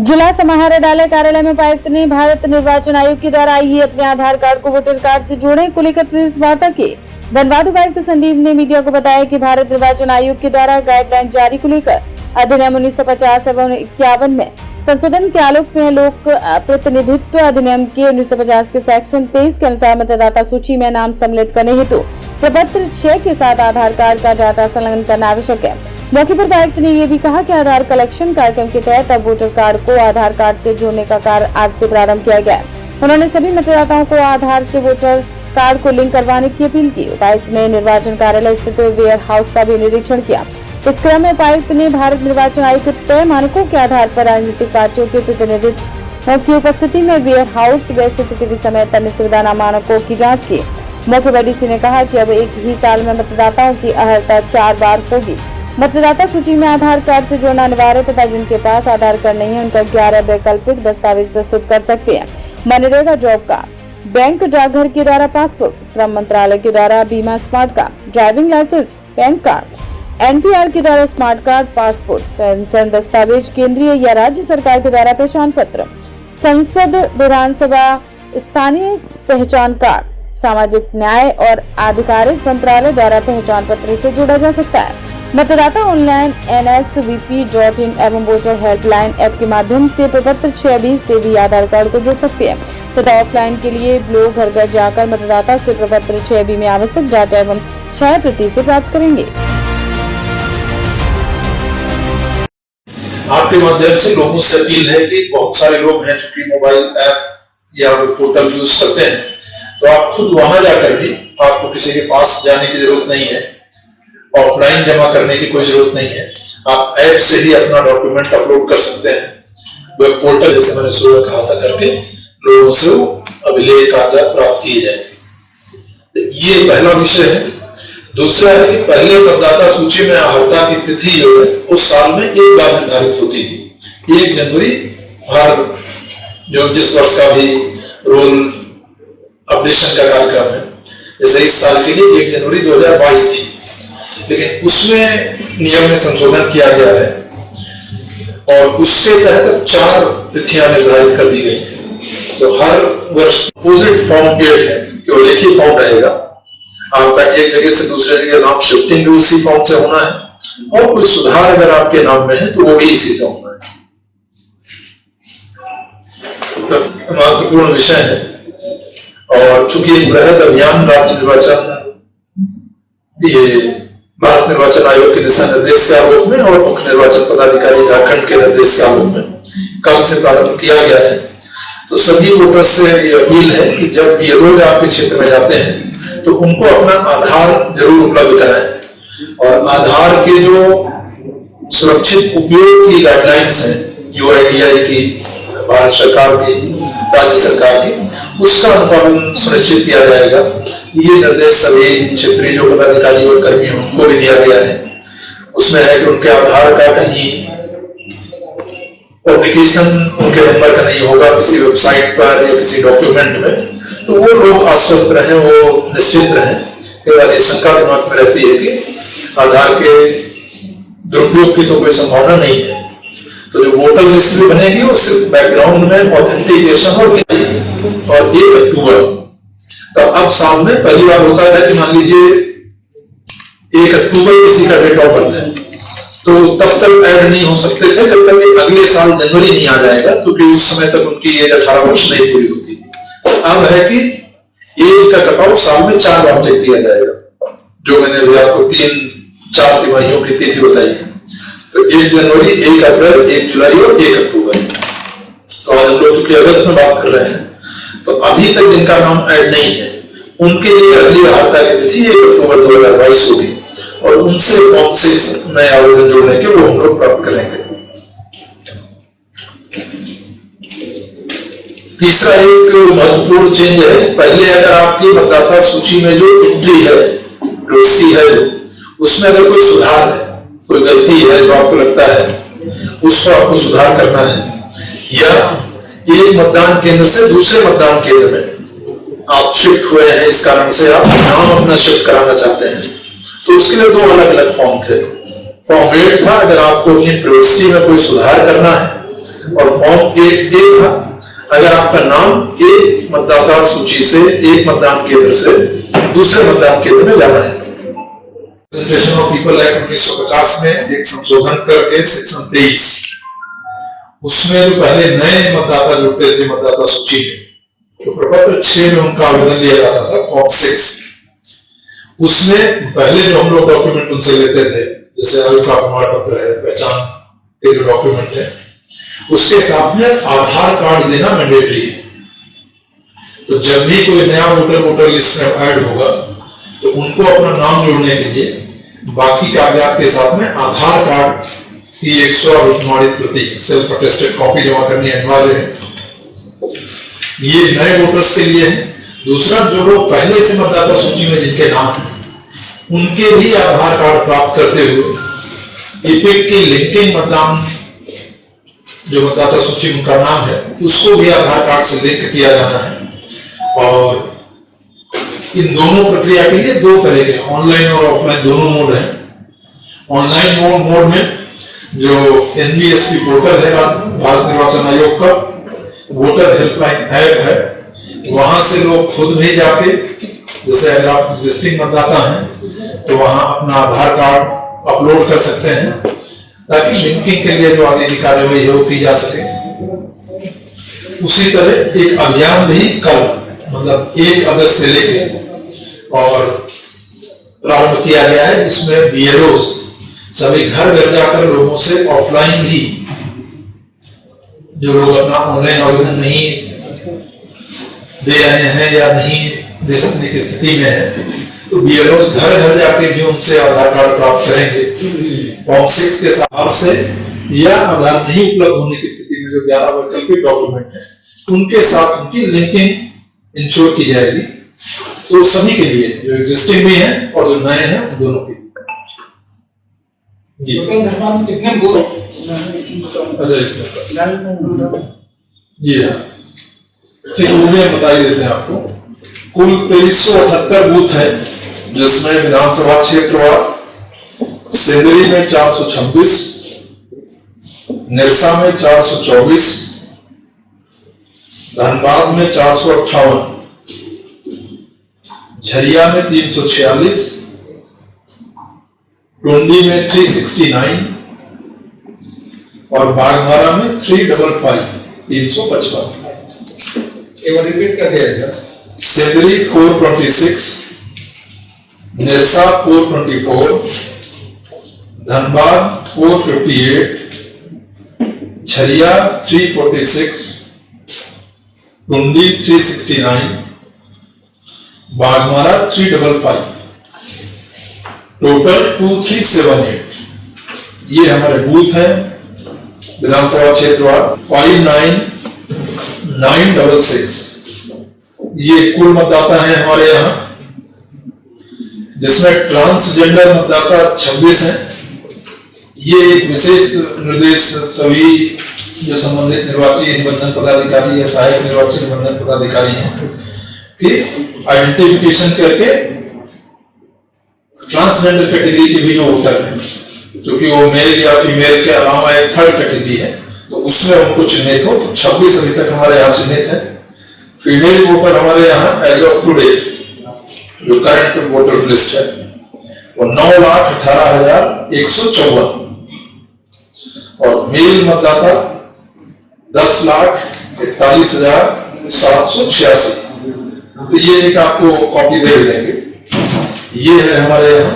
जिला समाहरणालय डाले कार्यालय में उपायुक्त ने भारत निर्वाचन आयोग के द्वारा आइए अपने आधार कार्ड को वोटर कार्ड से जोड़ें को लेकर प्रेस वार्ता की। धनबाद उपायुक्त संदीप ने मीडिया को बताया कि भारत निर्वाचन आयोग के द्वारा गाइडलाइन जारी को लेकर अधिनियम 1950 एवं 51 में संशोधन के आलोक में लोक प्रतिनिधित्व अधिनियम के 1950 के सेक्शन 23 के अनुसार मतदाता सूची में नाम सम्मिलित करने हेतु प्रपत्र 6 के साथ आधार कार्ड का डाटा संलग्न करना आवश्यक है। मौके पर उपायुक्त ने ये भी कहा कि आधार कलेक्शन कार्यक्रम के तहत अब वोटर कार्ड को आधार कार्ड से जोड़ने का कार्य आज से प्रारंभ किया गया है। उन्होंने सभी मतदाताओं को आधार से वोटर कार्ड को लिंक करवाने की अपील की। उपायुक्त ने निर्वाचन कार्यालय स्थित वेयर हाउस का भी निरीक्षण किया। इस क्रम में उपायुक्त ने भारत निर्वाचन आयोग के तय मानकों के आधार पर राजनीतिक पार्टियों के प्रतिनिधित्व की उपस्थिति में वेयर हाउस व सीसीटीवी समेत अन्य सुविधा मानकों की जाँच की। मौके पर डीसी ने कहा कि अब एक ही साल में मतदाताओं की अर्हता 4 बार होगी। मतदाता सूची में आधार कार्ड से जोड़ना अनिवार्य तथा जिनके पास आधार कार्ड नहीं है उनका 11 वैकल्पिक दस्तावेज प्रस्तुत कर सकते हैं। मनरेगा जॉब कार्ड, बैंक डाकघर के द्वारा पासबुक, श्रम मंत्रालय के द्वारा बीमा smart card, driving licence, PAN card, NPR के द्वारा स्मार्ट कार्ड, पासपोर्ट, पेंशन दस्तावेज, केंद्रीय या राज्य सरकार के द्वारा पहचान पत्र, संसद विधानसभा स्थानीय पहचान कार्ड, सामाजिक न्याय और आधिकारिक मंत्रालय द्वारा पहचान पत्र से जोड़ा जा सकता है। मतदाता ऑनलाइन nsvp.in एवं वोटर हेल्पलाइन ऐप के माध्यम से प्रपत्र 6B से भी आधार कार्ड को जोड़ सकते हैं तथा ऑफलाइन के लिए ब्लॉक घर घर जाकर मतदाता से प्रपत्र 6B में आवश्यक डाटा एवं छाया प्रति से प्राप्त करेंगे। आपके माध्यम से लोगों से अपील है कि बहुत सारे लोग हैं जो मोबाइल ऐप या पोर्टल यूज करते हैं, तो आप खुद वहां जाकर भी आपको किसी के पास जाने की जरूरत नहीं है, ऑफलाइन जमा करने की कोई जरूरत नहीं है। आप ऐप से ही अपना डॉक्यूमेंट अपलोड कर सकते हैं। वेब पोर्टल जैसे मैंने शुरू में कहा था करके लोगों से वो अभिलेख कागजात प्राप्त किए जाएंगे। ये पहला विषय है। दूसरा है कि पहले मतदाता सूची में अर्हता की तिथि जो है उस साल में एक बार निर्धारित होती थी। 1 जनवरी हर जो जिस वर्ष का भी रोल अपडेशन का कार्यक्रम है, जैसे इस साल के लिए 1 जनवरी 2022 थी, लेकिन उसमें नियम में संशोधन किया गया है और उसके तहत 4 तिथियां निर्धारित कर दी गई हैं। तो हर वर्ष अपोजिट फॉर्म पेड है, केवल एक ही फॉर्म रहेगा। आपका एक जगह से दूसरे जगह नाम शिफ्टिंग भी उसी फॉर्म से होना है और कोई सुधार अगर आपके नाम में है तो वो भी इसी से होना है। तो महत्वपूर्ण विषय है और चूंकि एक बृहद अभियान राज्य निर्वाचन ये भारत निर्वाचन आयोग के दिशा निर्देश के आलोक में और मुख्य निर्वाचन पदाधिकारी झारखंड के निर्देश के आलोक में कल से प्रारंभ किया गया है, तो सभी वोटर्स से ये अपील है कि जब ये लोग आपके क्षेत्र में जाते हैं तो उनको अपना आधार जरूर उपलब्ध कराएं और आधार के जो सुरक्षित उपयोग की गाइडलाइंस हैं यूआईडीआई की, भारत सरकार की, राज्य सरकार की, उसका अनुपालन सुनिश्चित किया जाएगा। ये निर्देश सभी क्षेत्रीय जो पदाधिकारी और कर्मी उनको भी दिया गया है। उसमें है कि उनके आधार का कहीं एप्लीकेशन उनके नंबर का नहीं होगा किसी वेबसाइट पर या किसी डॉक्यूमेंट में, तो वो लोग आश्वस्त रहें, वो निश्चित रहें। कई बार ये शंका दिमाग में रहती है कि आधार के दुरुपयोग की तो कोई संभावना नहीं है। तो जो वोटर लिस्ट भी बनेगी वो सिर्फ बैकग्राउंड में ऑथेंटिकेशन और 1 अक्टूबर, तब अब साल में पहली बार होता है कि मान लीजिए 1 अक्टूबर किसी का डेट ऑफ बर्थ है तो तब तक ऐड नहीं हो सकते थे जब तक कि अगले साल जनवरी नहीं आ जाएगा, क्योंकि उस समय तक उनकी एज 18 वर्ष नहीं पूरी होती। अब है कि एज का कट ऑफ साल में 4 बार चेक किया जाएगा, जो मैंने अभी आपको 3-4 तिमाहियों की तिथि बताई है। तो 1 जनवरी, 1 अप्रैल, 1 जुलाई और 1 अक्टूबर। और हम लोग चूंकि अगस्त में बात कर रहे हैं तो अभी तक जिनका नाम ऐड नहीं है उनके लिए अगली अर्हता की तिथि 1 अक्टूबर 2022 होगी और उनसे फॉर्म 6 नए आवेदन जोड़ने के वो हम लोग प्राप्त करेंगे। तीसरा एक महत्वपूर्ण चेंज है, पहले अगर आपकी मतदाता सूची में जो एंट्री है, प्रविष्टि है, उसमें अगर कोई सुधार है, कोई गलती है जो आपको लगता है उसको आपको सुधार करना है, या एक मतदान केंद्र से दूसरे मतदान केंद्र में आप शिफ्ट हुए हैं, इस कारण से आप नाम अपना शिफ्ट कराना चाहते हैं, तो उसके लिए 2 अलग अलग फॉर्म थे। फॉर्म 8 था अगर आपको अपनी प्रविष्टि में कोई सुधार करना है और फॉर्म 1A था, अगर आपका नाम एक मतदाता सूची से एक मतदान केंद्र से दूसरे मतदान केंद्र में जाना है। रिप्रेजेंटेशन ऑफ पीपल एक्ट 1950 में एक संशोधन करके सेक्शन 23, उसमें जो पहले नए मतदाता जुड़ते थे मतदाता सूची में, तो प्रपत्र 6 में उनका आवेदन लिया जाता था, फॉर्म 6। उसमें पहले जो हम लोग डॉक्यूमेंट उनसे लेते थे, जैसे आयु का प्रमाण पत्र है, पहचान के जो डॉक्यूमेंट है, उसके साथ में आधार कार्ड देना मैंडेटरी है। तो जब भी कोई नया वोटर लिस्ट में ऐड होगा तो उनको अपना नाम जोड़ने के लिए बाकी कागजात के साथ में आधार कार्ड की एक स्वप्रमाणित प्रति, सेल्फ अटेस्टेड कॉपी जमा करनी अनिवार्य है। ये नए वोटर्स के लिए है। दूसरा, जो लोग पहले से मतदाता सूची में जिनके नाम है, उनके भी आधार कार्ड प्राप्त करते हुए इपिक की लिंकिंग मतदान, जो मतदाता सूची में उनका नाम है, उसको भी आधार कार्ड से लिंक किया जाना है। और इन दोनों प्रक्रिया के लिए 2 तरह के ऑनलाइन और ऑफलाइन दोनों मोड है। ऑनलाइन मोड में जो NVSP पोर्टल है भारत निर्वाचन आयोग का, वोटर हेल्पलाइन ऐप है, वहां से लोग खुद भी जाके, जैसे अगर आप एग्जिस्टिंग मतदाता हैं तो वहां अपना आधार कार्ड अपलोड कर सकते हैं, ताकि लिंकिंग के लिए जो आगे की कार्यवाही है वो की जा सके। उसी तरह एक अभियान भी कल, मतलब 1 अगस्त से लेके और प्रारंभ किया गया है, जिसमें BLOs सभी घर घर जाकर लोगों से ऑफलाइन भी, जो लोग अपना ऑनलाइन आवेदन नहीं दे रहे हैं या नहीं दे सकने की स्थिति में है, तो BLOs घर घर जाके भी उनसे आधार कार्ड प्राप्त करेंगे फॉर्म 6 के साथ से, या आधार नहीं उपलब्ध होने की स्थिति में जो 11 वैकल्पिक डॉक्यूमेंट है उनके साथ उनकी लिंकिंग इंश्योर की जाएगी। तो सभी के लिए, जो एग्जिस्टिंग भी हैं और जो नए हैं, उन दोनों के लिए। जी कितने बूथ? अच्छा, इसमें जी हाँ, ठीक, वो भी बता ही देते हैं आपको। कुल 2378 बूथ है, जिसमें विधानसभा क्षेत्रवार सेंदरी में 426, निरसा में 424, धनबाद में 458, झरिया में 346, टुंडी में 369 और बागमारा में 355। एक बार रिपीट कर दिया जाए। सेंदरी 426, निरसा 424, धनबाद 458, झरिया 346, टुंडी 369, बागमारा 355, टोटल 2378। ये हमारे बूथ हैं विधानसभा क्षेत्रवार 59966। ये कुल मतदाता हैं हमारे यहाँ, जिसमें ट्रांसजेंडर मतदाता 26 हैं। ये एक विशेष निर्देश सभी जो संबंधित निर्वाची निबंधन पदाधिकारी या सहायक निर्वाची निबंधन पदाधिकारी हैं कि आइडेंटिफिकेशन करके ट्रांसजेंडर कैटेगरी के भी जो वोटर हैं, क्योंकि वो मेल या फीमेल के अलावा एक 3rd कैटेगरी है, तो उसमें उनको चिन्हित हो। तो 26 अभी तक हमारे यहाँ चिन्हित है। फीमेल वोटर हमारे यहाँ एज ऑफ टुडे जो करंट वोटर लिस्ट है वो 9,18,154 और मेल मतदाता 10,41,786। तो ये एक आपको कॉपी दे देंगे। ये है हमारे यहाँ